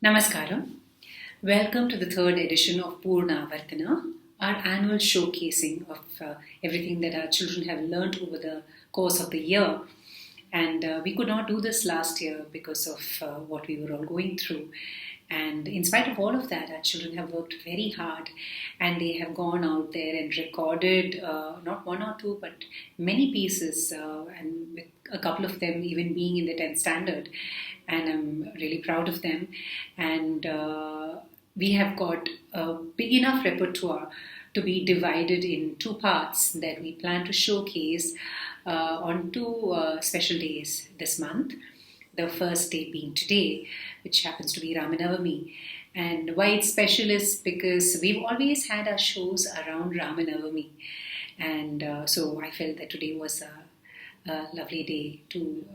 Namaskaram. Welcome to the third edition of Poorna Āvartana, our annual showcasing of everything that our children have learned over the course of the year. And we could not do this last year because of what we were all going through. And in spite of all of that, our children have worked very hard and they have gone out there and recorded not one or two, but many pieces, and with a couple of them even being in the 10th standard. And I'm really proud of them. And we have got a big enough repertoire to be divided in two parts that we plan to showcase on two special days this month. The first day being today, which happens to be Ramanavami. And why it's special is because we've always had our shows around Ramanavami. And so I felt that today was a lovely day to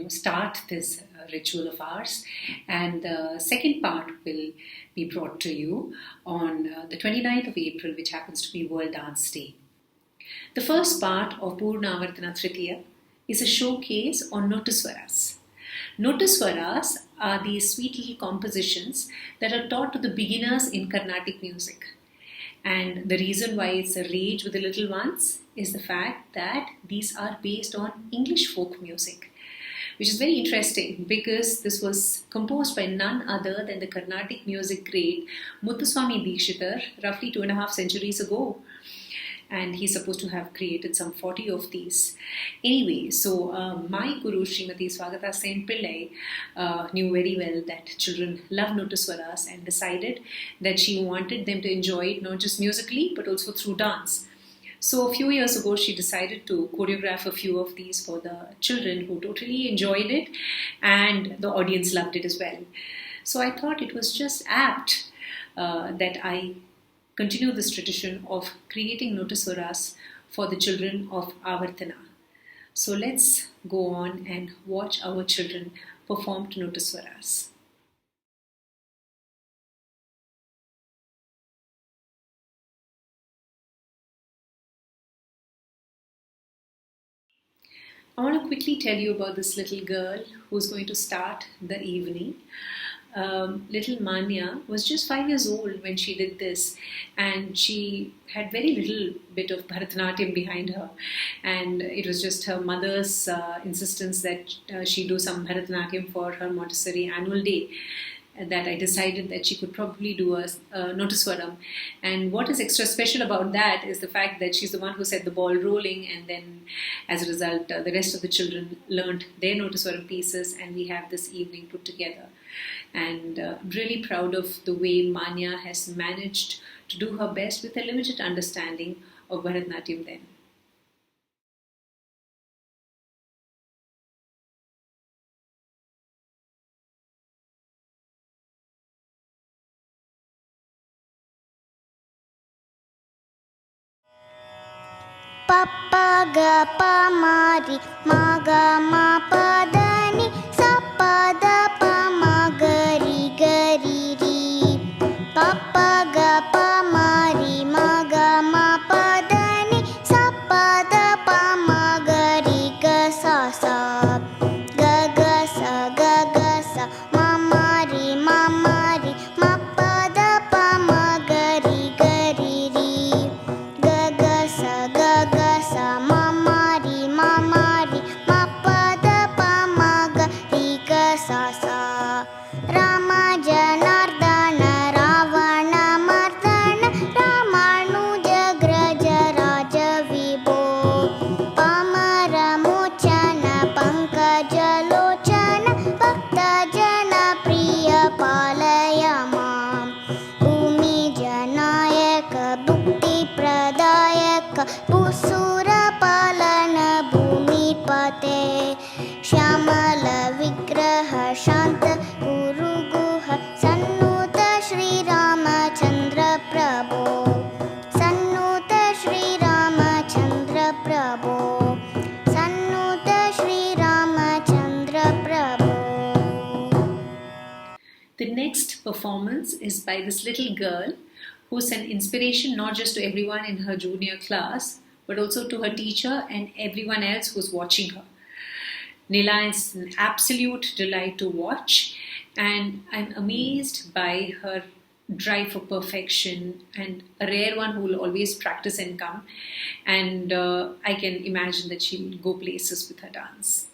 start this ritual of ours. And the second part will be brought to you on the 29th of April, which happens to be World Dance Day. The first part of Poorna Āvartana Tritiya is a showcase on Nottuswarams. Nottuswarams are these sweet little compositions that are taught to the beginners in Carnatic music. And the reason why it's a rage with the little ones is the fact that these are based on English folk music, which is very interesting because this was composed by none other than the Carnatic music great Muthuswami Dikshitar roughly 2.5 centuries ago. And he's supposed to have created some 40 of these. Anyway, so my guru, Srimati Swagata Sen Pillai, knew very well that children love Nottuswarams and decided that she wanted them to enjoy it not just musically but also through dance. So a few years ago, she decided to choreograph a few of these for the children who totally enjoyed it, and the audience loved it as well. So I thought it was just apt that I continue this tradition of creating Nottuswarams for the children of Āvartana. So let's go on and watch our children perform to Nottuswarams. I want to quickly tell you about this little girl who's going to start the evening. Little Manya was just 5 years old when she did this, and she had very little bit of Bharatanatyam behind her, and it was just her mother's insistence that she do some Bharatanatyam for her Montessori annual day that I decided that she could probably do a Nottuswaram. And what is extra special about that is the fact that she's the one who set the ball rolling, and then as a result the rest of the children learned their Nottuswaram pieces, and we have this evening put together. And I'm really proud of the way Manya has managed to do her best with a limited understanding of Bharatanatyam then. Papa ga pa mari ma ga ma pa da ni sa pa da pa ma ga ri ri. Papa ga pa mari ma ga ma pa da ni sa pa da pa ma ga ri ga sa ga sa ma mari ma pa da pa ma ga ri ri. Ga sa ma mari ma pa da pa ma ga ri ga sa. Rama Janaardhana Ravana Mardana Ramanujagraja Raja Vibho Pamara Mochana Pankaja Lochana Bhakta Jana Priya Palaya Mam Bhumi Janayaka Bhukti Pradayaka Pusura Palana Bhumi Pate Shyamala Vigraha Shanta Guru Guha Sannuta Shri Rama Chandra Prabhu Sannuta Shri Rama Chandra Prabhu Sannuta Shri Rama Chandra Prabhu. The next performance is by this little girl who's an inspiration not just to everyone in her junior class but also to her teacher and everyone else who's watching her. Nila is an absolute delight to watch, and I'm amazed by her drive for perfection, and a rare one who will always practice and come. And I can imagine that she'll go places with her dance.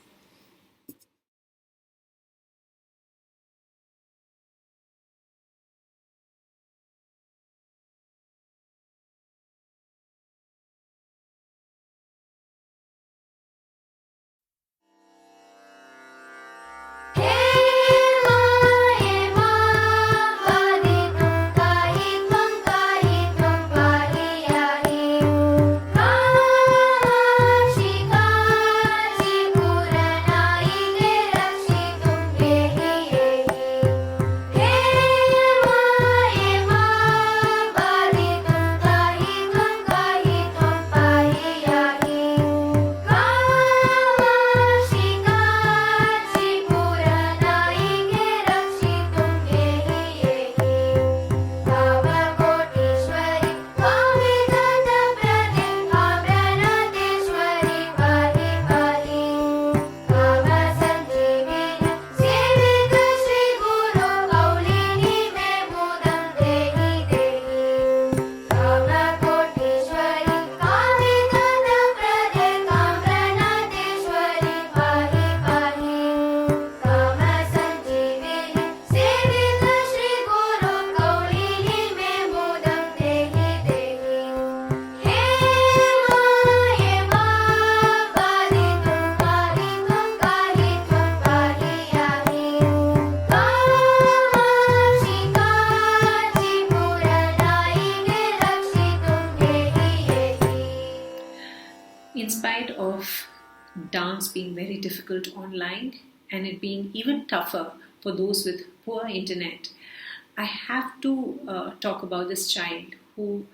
In spite of dance being very difficult online and it being even tougher for those with poor internet, I have to talk about this child who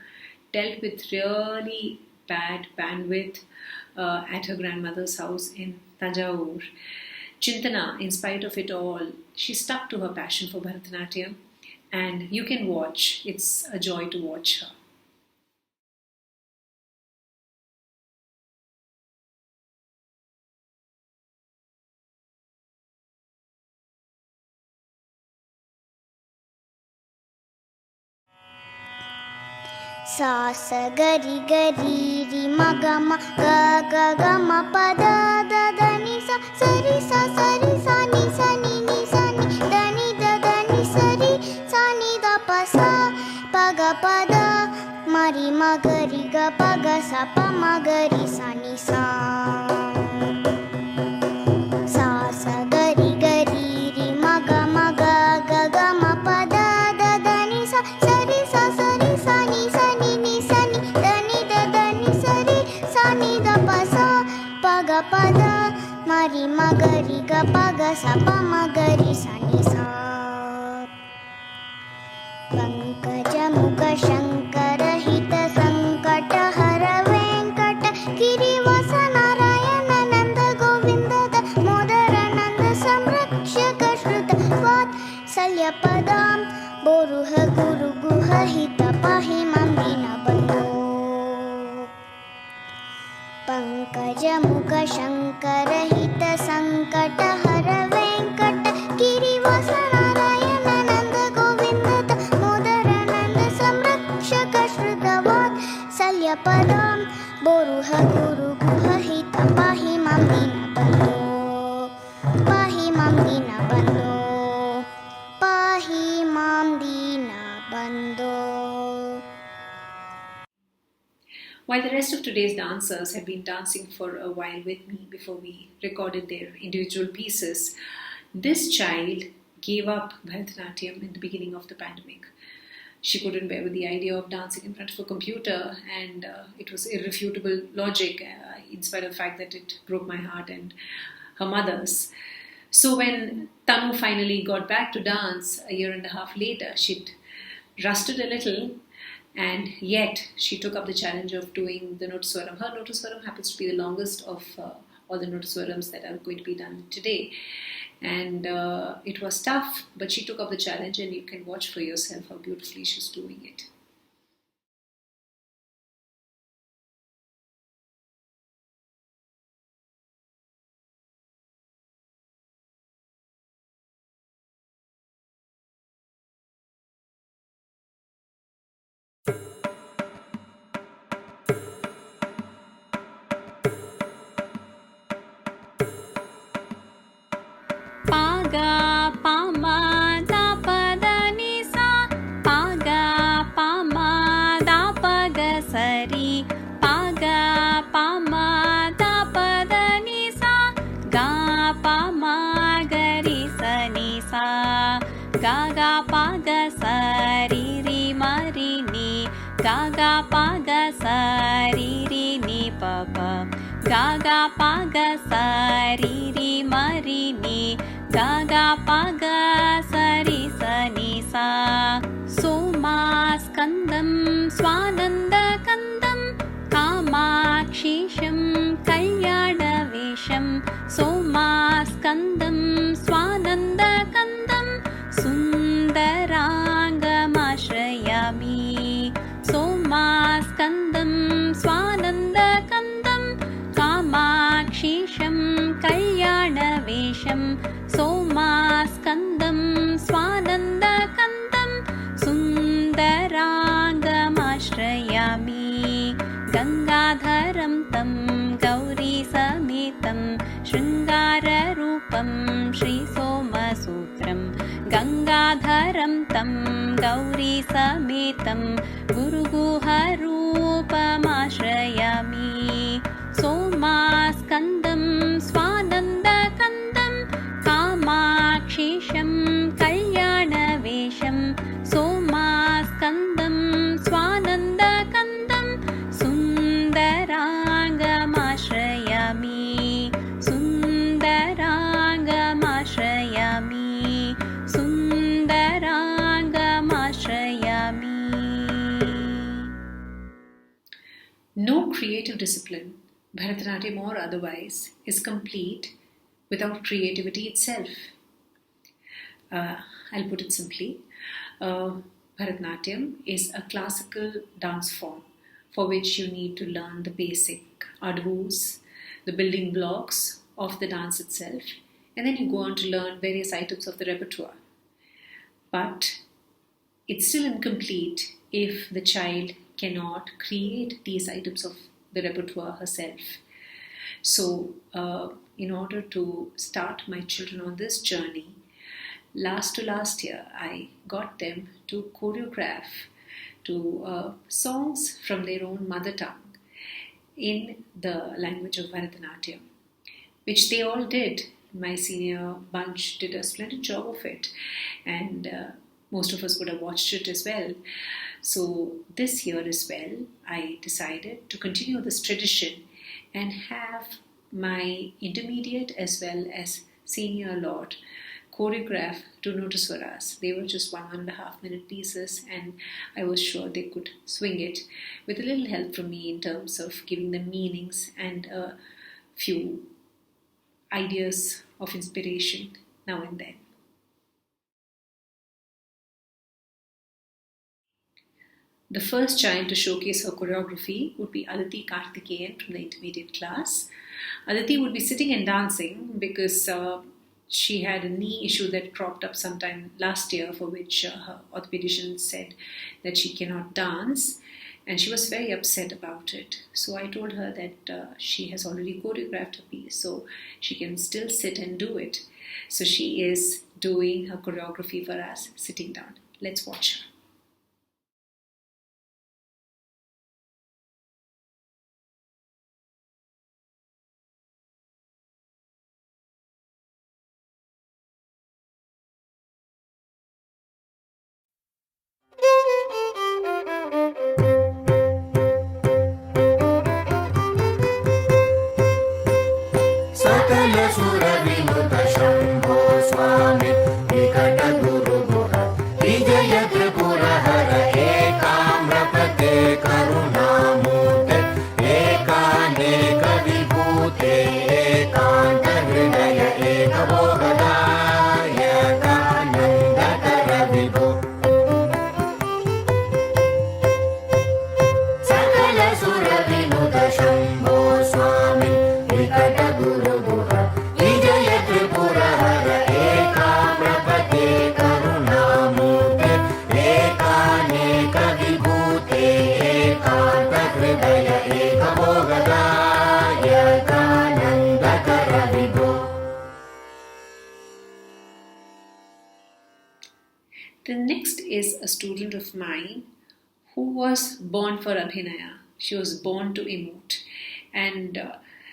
dealt with really bad bandwidth at her grandmother's house in Tanjavur. Chintana, in spite of it all, she stuck to her passion for Bharatanatyam, and you can watch. It's a joy to watch her. सा स गरि गरि रि म ग म ग ग ग म प द द द नि सा सरि सा नि सा नि नि सा नि द नि द नि स रि सा नि द प सा प ग प द म रि म ग रि ग प ग सा प म ग रि सा नि सा सा स गरि गरि रि म ग म ग ग ग म प द द द नि सा सरि सा नि सा नि नि सा नि द नि द नि स रि सा नि द प सा प ग प द म रि म ग रि ग प ग सा प म ग रि सा नि सा पंकज मुख शंकर हित संकट हर वेंकट गिरिवास नारायण नंद गोविंद मोदर नंद संरक्षक श्रुत वात्सल्य पदां बोरुह गुरु गुह हित पाहि मां दीनबन्धो पंकज मुख शंकर हित संकट हर वेंकट गिरिवास नारायण नंद गोविंद मोदर नंद संरक्षक श्रुत वात्सल्य पदां बोरुह गुरु गुह हित पाहि मां दीनबन्धो पाहि मां दीनबन्धो पाहि मां दीनबन्धो. While the rest of today's dancers had been dancing for a while with me before we recorded their individual pieces, this child gave up Bharatanatyam in the beginning of the pandemic. She couldn't bear with the idea of dancing in front of a computer, and it was irrefutable logic, in spite of the fact that it broke my heart and her mother's. So when Tanu finally got back to dance a year and a half later, she'd rusted a little, and yet she took up the challenge of doing the Nottuswaram. Her Nottuswaram happens to be the longest of all the Nottuswarams that are going to be done today. And it was tough, but she took up the challenge, and you can watch for yourself how beautifully she's doing it. ga pa ma da pa da ni sa, pa ga pa ma da pa ga sa ri, pa ga pa ma da pa da ni sa, ga pa ma ga ri sa ni sa, ga ga pa ga sa ri ri ma ri ni, ga ga pa ga sa ri ri ni pa pa, ga ga pa ga sa ri ri ma ri ni, ga ga pa ga sa ri sa ni sa. Soma skandam swananda kandam, कामाक्षीशं कल्याणवेशं, सोमास्कन्दं स्वानन्दकन्दं सुन्दराङ्गमाश्रयामि, सोमास्कन्दं स्वानन्दकन्दं कामाक्षीशं कल्याणवेशं, सोमास्कन्दं स्वानन्दकन्दं सुन्दराङ्गमाश्रयामि, गङ्गाधरं तं गौरीसमेतं शृङ्गाररूपं श्रीसोमसूत्रं, गङ्गाधरं तं गौरीसमेतं गुरुगुहरूपमाश्रयामि, सोमास्कन्दं स्वानन्दकन्दं कामाक्षीशं कल्याणवेशं, सोमास्कन्दं स्वानन्दकन्दं सुन्दराङ्गमाश्रयामि, सुन्दराङ्गमाश्रयामि, सुन्दराङ्गमाश्रयामि. No creative discipline, Bharatanatyam or otherwise, is complete without creativity itself. I'll put it simply. Bharatanatyam is a classical dance form for which you need to learn the basic advus, the building blocks of the dance itself, and then you go on to learn various items of the repertoire. But it's still incomplete if the child cannot create these items of the repertoire herself. So, in order to start my children on this journey, last year, I got them to choreograph to songs from their own mother tongue in the language of Bharatanatyam, which they all did. My senior bunch did a splendid job of it, and most of us would have watched it as well. So this year as well, I decided to continue this tradition and have my intermediate as well as senior lot choreograph to Nottuswarams. They were just 1.5 minute pieces, and I was sure they could swing it with a little help from me in terms of giving them meanings and a few ideas of inspiration now and then. The first child to showcase her choreography would be Aditi Karthikeyan from the intermediate class. Aditi would be sitting and dancing because she had a knee issue that cropped up sometime last year, for which her orthopedician said that she cannot dance, and she was very upset about it. So I told her that she has already choreographed her piece, so she can still sit and do it. So she is doing her choreography for us sitting down. Let's watch her. Sakala Suravinuta Shambho Swami Vikata Guru Gura Vijaya Tripura The next is a student of mine who was born for Abhinaya. She was born to emote, and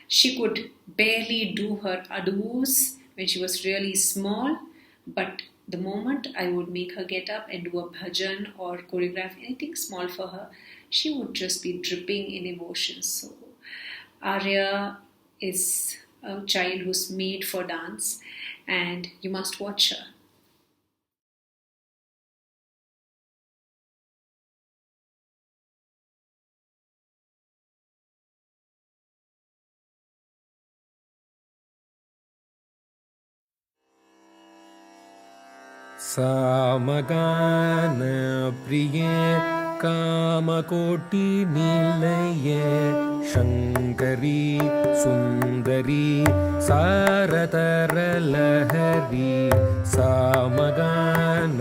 she could barely do her adus when she was really small, but the moment I would make her get up and do a bhajan or choreograph anything small for her, she would just be dripping in emotions. So Arya is a child who's made for dance, and you must watch her. सामगान प्रिय कामकोटि निलय शंकरी सुंदरी सारतर लहरी सामगान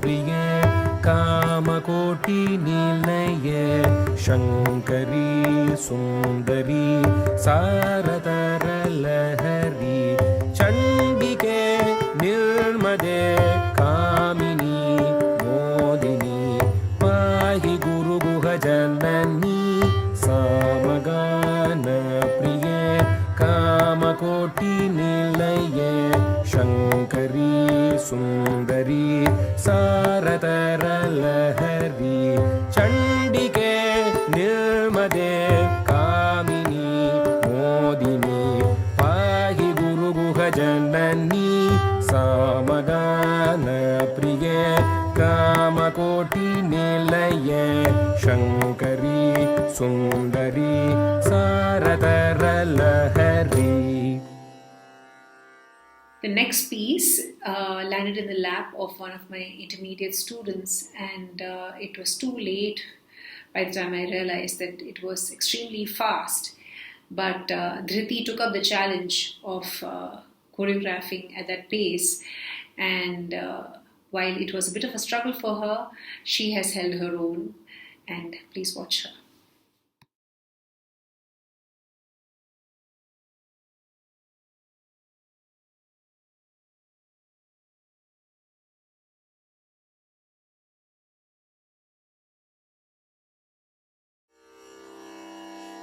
प्रिय कामकोटि निलय शंकरी सुंदरी सारतर लहरी चंडिके निर्मदे कामिनी मोदिनी पाहि गुरुगुहजननी सामगान प्रिये कामकोटि निलये शंकरी सुंदरी सारतर लहरी चंडिके निर्मदे कामिनी मोदिनी पाहि गुरुगुहजननी सामगान प्रिये कामकोटि निलये शंकरी सुंदरी सारतर लहरी. The next piece landed in the lap of one of my intermediate students, and it was too late by the time I realized that it was extremely fast. But Dhriti took up the challenge of choreographing at that pace, and while it was a bit of a struggle for her, she has held her own, and please watch her.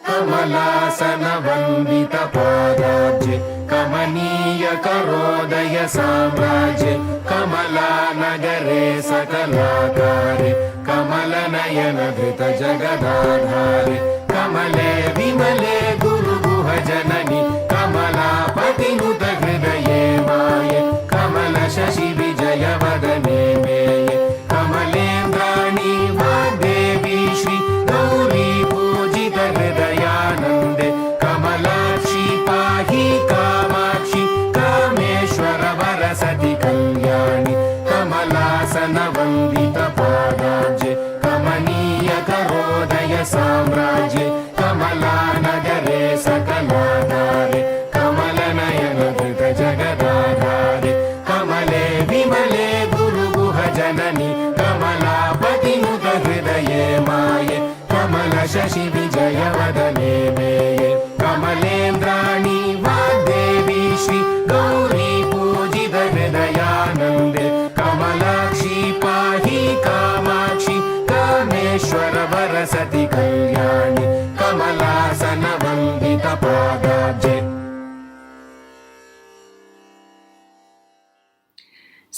कमलासनवन्दितपादाब्जे कमनीयकरोदय साम्राज्ये कमलानगरे सकलाकारे कमलनयनधृतजगदाधारे कमले विमले गुरुगुहजननि कमलापतिनुत हृदये माये कमलशशिविजयवदने मेये कमलेन्द्राणि वाग्देवी श्री गौरी पूजित हृदयानन्दे कमलाक्षी पाहि कामाक्षी कामेश्वर वरसति कल्याणि कमलासनवन्दितपादाब्जे कमनीयकरोदय साम्राज्ये कमलानगरे सकलाधारे कमलनयनधृतजगदाधारे कमले विमले गुरुगुहजननि कमलापतिनुत हृदये माये कमलशशिविजयवदने मेये कमलेन्द्राणि वाग्देवी श्री गौरी पूजित हृदयानन्दे कमलाक्षी पाहि कामाक्षी कामेश्वर वरसति कल्याणि कमलासनवन्दितपादाब्जे.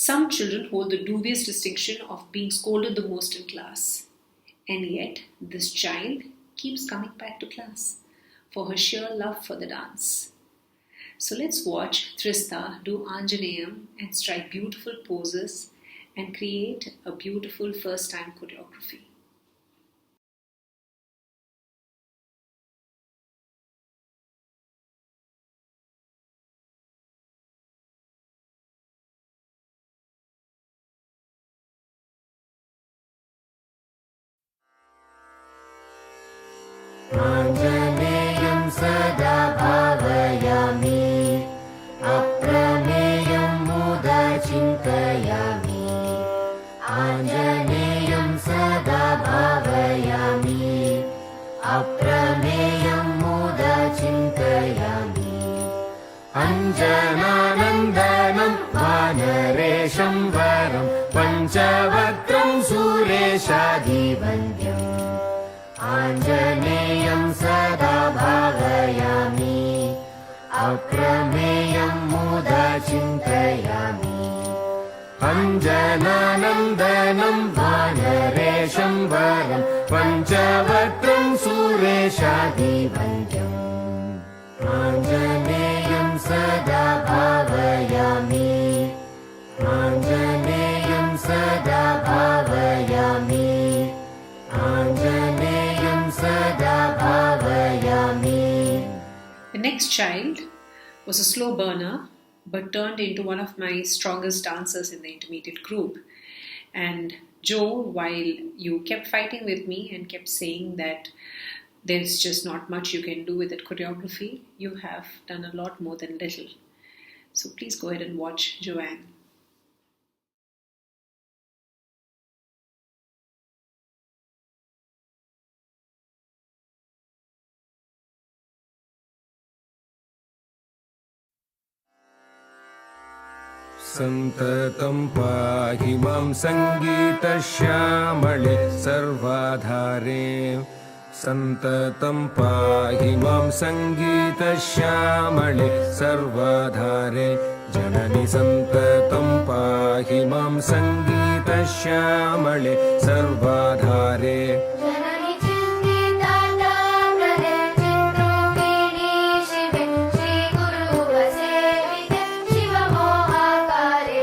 Some children hold the dubious distinction of being scolded the most in class. And yet, this child keeps coming back to class for her sheer love for the dance. So let's watch Trista do Anjaneyam and strike beautiful poses and create a beautiful first-time choreography. आञ्जनेयं सदा भावयामि अप्रमेयं मुदा चिन्तयामि आञ्जनेयं सदा भावयामि अप्रमेयं मुदा चिन्तयामि अञ्जनानन्दनं वानरे रेशं वरं पञ्चवक्त्रं सुरेशाधिवन्द्यम् आञ्जनेयं सदा भावयामि अप्रमेयं मुदा चिन्तयामि अञ्जनानन्दनं वानरेशं वरं पञ्चवक्त्रं सुरेशाधिवन्द्यम् आञ्जनेयं सदा भावयामि आञ्जनेयं सदा भावयामि आञ्जनेयं सदा भावयामि. The next child was a slow burner, but turned into one of my strongest dancers in the intermediate group. And Joe, while you kept fighting with me and kept saying that there's just not much you can do with that choreography, you have done a lot more than little. So please go ahead and watch Joanne. सन्ततं पाहि मां सङ्गीतश्यामळे सर्वाधारे सन्ततं पाहि मां सङ्गीतश्यामळे सर्वाधारे जननि सन्ततं पाहि मां सङ्गीतश्यामळे सर्वाधारे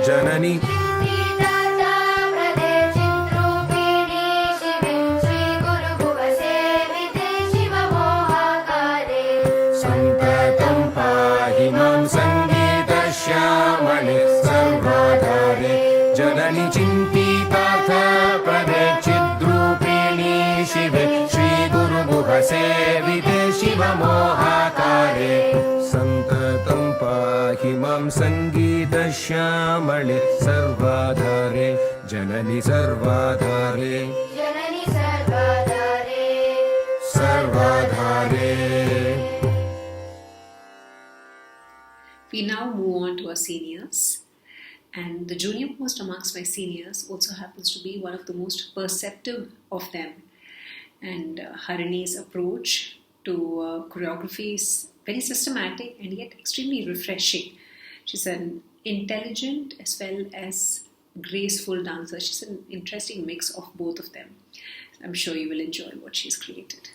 जननी सन्ततं पाहि मां सङ्गीतश्यामळे सर्वाधारे जननि चिन्तितार्थप्रदे चिद्रूपिणी शिवे श्रीगुरुगुहसेविते शिवमोहाकारे सन्ततं पाहि मां सङ्गीतश्यामळे सर्वाधारे जननि सर्वाधारे सर्वाधारे. We now move on to our seniors, and the junior most amongst my seniors also happens to be one of the most perceptive of them. And Harini's approach to choreography is very systematic and yet extremely refreshing. She's an intelligent as well as graceful dancer. She's an interesting mix of both of them. I'm sure you will enjoy what she's created.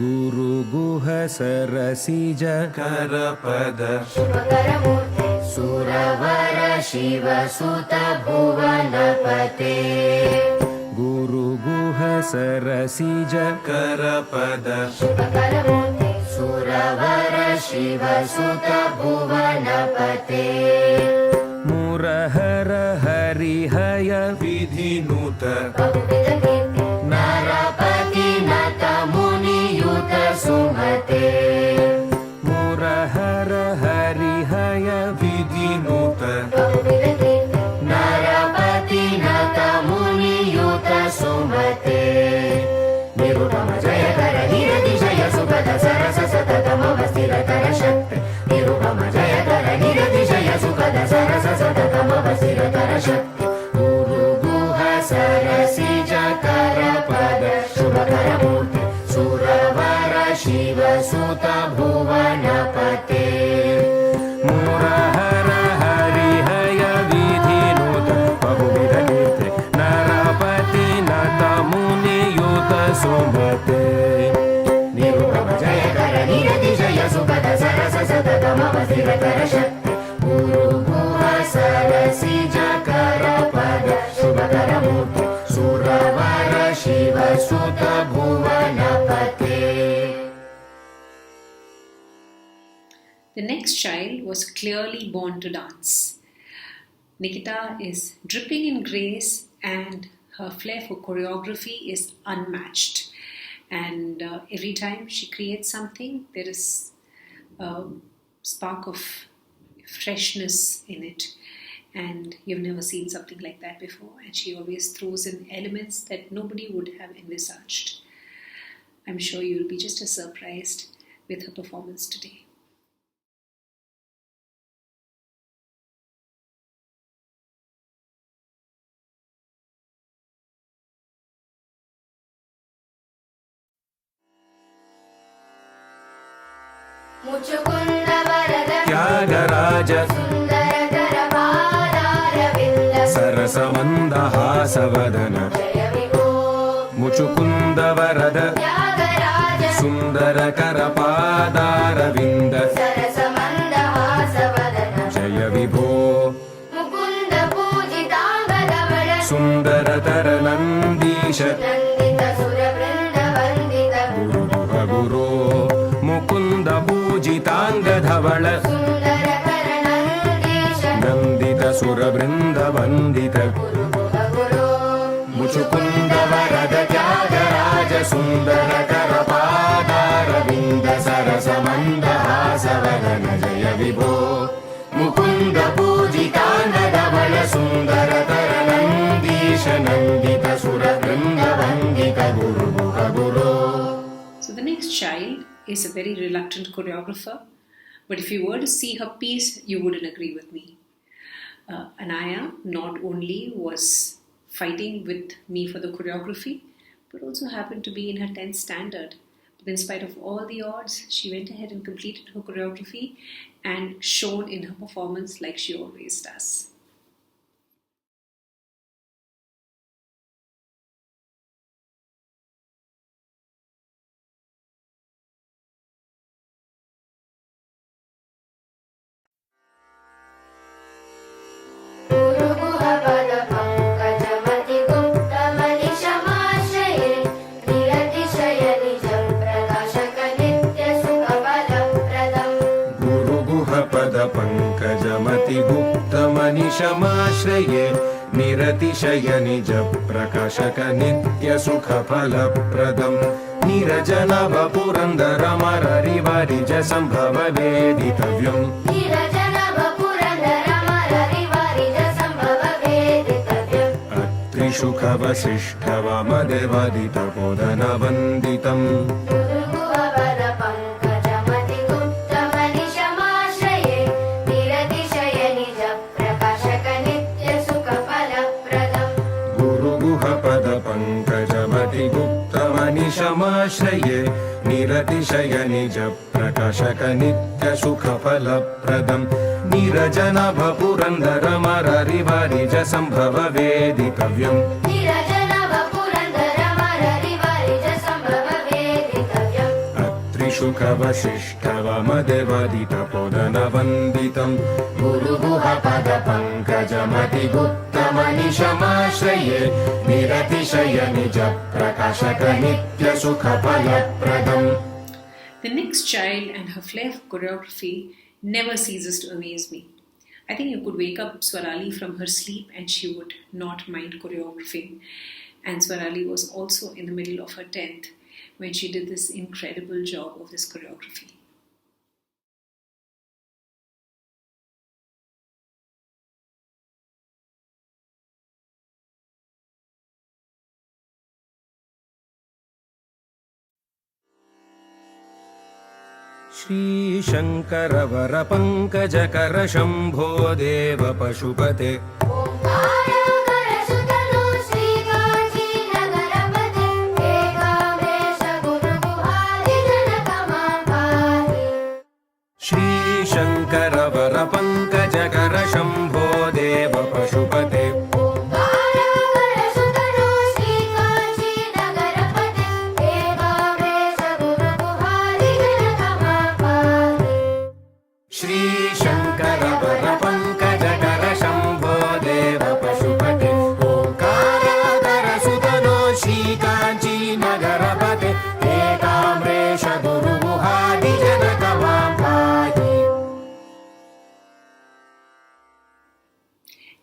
गुरु गुह सरसिज करपद सुरवर शिव सुत भुवनपते गुरु गुह सरसिज करपद सुरवर शिव सुत भुवनपते मुरहर हरिहय विधिनुत नरपति नत मुनियुत सुमते मुरहर हरिहय विधिनुत नरपति नत मुनियुत सुमते निरुपम जय कर निरतिशय सुखद सरस सततमवस्थिरतर शक्ति निरुपम जय कर निरतिशय सुखद सरस सततमवस्थिरतर शक्ति गुरु गुह सरसिज करपद शुभकर मूर्ति सुरवर शिव सुत भुवनपते मुरहर हरिहय विधिनुत बहुविध कीर्ति नरपति नत मुनियुत सुमते निरुपम जय कर निरतिशय सुखद सरस सततमवस्थिरतर शक्ति गुरु गुह सरसिज करपद शुभकर मूर्ति सुरवर शिव सुत भुवनपते. The next child was clearly born to dance. Nikita is dripping in grace and her flair for choreography is unmatched. And every time she creates something, there is a spark of freshness in it. and you've never seen something like that before, and she always throws in elements that nobody would have envisaged. I'm sure you'll be just as surprised with her performance today. Tyagaraja सरसमन्दहासवदन मुचुकुन्दवरद सुन्दरकरपादारविन्द जय विभो सुन्दरतरनन्दीश गुरुगुह गुरो मुकुन्द पूजिताङ्गधवल नन्दित सुरवृन्दवन्दित मुचुकुन्दवरद त्यागराज सुन्दरकरपादारविन्द सरसमन्दहासवदन जय विभो मुकुन्द पूजिताङ्गधवल सुन्दरतरनन्दीश नन्दित सुरवृन्दवन्दित गुरुगुह गुरो. So the next child is a very reluctant choreographer, but if you were to see her piece, you wouldn't agree with me. Anaya not only was fighting with me for the choreography, but also happened to be in her 10th standard. But in spite of all the odds, she went ahead and completed her choreography and shone in her performance like she always does. गुप्तमनिशमाश्रये निरतिशय निज प्रकाशक नित्य सुख फलप्रदम् नीरजनभ पुरन्दरमररिवरिज सम्भव वेदितव्यम् अत्रिशुख वसिष्ठ वामदेवादित बोधनवन्दितम् गुप्तमनिशमाश्रये निरतिशय निज प्रकाशक नित्य सुख फलप्रदम् नीरजनभ पुरन्दरमररिवरिज सम्भव वेदितव्यम् अत्रिशुख वसिष्ठ वामदेवादित बोधनवन्दितम् गुरुगुह पद पङ्कजमति गुप्तमनिशमाश्रये निरतिशय निज प्रकाशक नित्य सुख फलप्रदम्. The next child and her flair for choreography never ceases to amaze me. I think you could wake up Swarali from her sleep and she would not mind choreographing. And Swarali was also in the middle of her 10th when she did this incredible job of this choreography. Shri Shankar वर पङ्कजकर शम्भो देव पशुपते श्रीशङ्कर वर पङ्कजकर शम्भो देव पशुपते श्रीशङ्कर वर पङ्कजकर शम्भो देव पशुपते ओङ्काराकर सुतनो श्रीकाञ्ची नगरपते एकाम्रेश गुरुगुहादिजनक मां पाहि.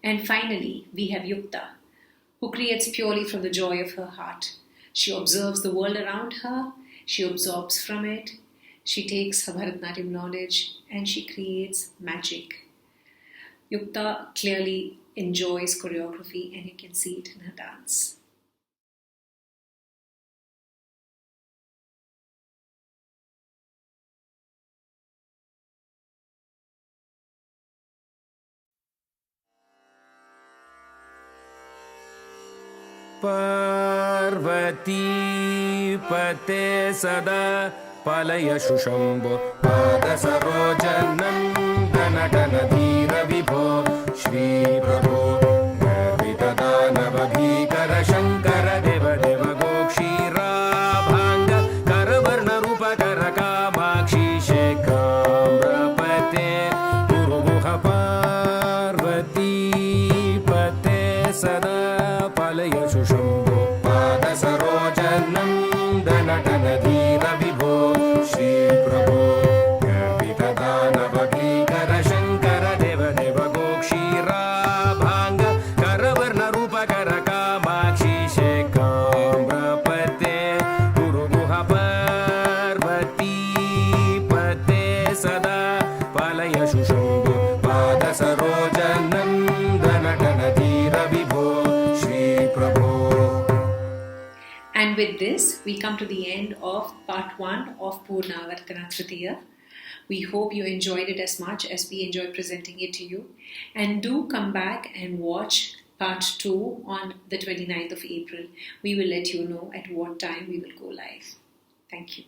And finally, we have Yukta, who creates purely from the joy of her heart. She observes the world around her, she absorbs from it, she takes her Bharatanatyam knowledge and she creates magic. Yukta clearly enjoys choreography and you can see it in her dance. Paarvati Patey Sada Palayashu Shambho Pada Sarojanandana Dhira Vibho Shri Prabho Gavita Danava Bhikara Shankara Deva Deva Gokshira Bhanga Karavarna Rupa Karakamakshi Shekambra Pate Guru Guha Paarvati Patey Sada Palayashu Shambho Pada Sarojanandana Dhira Vibho Shri Prabho Gavita Danava Bhikara Shankara Deva Deva Gokshira Bhanga Karavarna Rupa Karakamakshi Shekambra Pate Guru Guha Paarvati Patey Sada Palayashu Shambho Pada Sarojanandana Dhira Vibho Shri Prabho. And with this, we come to the end of part 1 of Poorna Āvartana Tritiya. We hope you enjoyed it as much as we enjoyed presenting it to you. And do come back and watch part 2 on the 29th of April. We will let you know at what time we will go live. Thank you.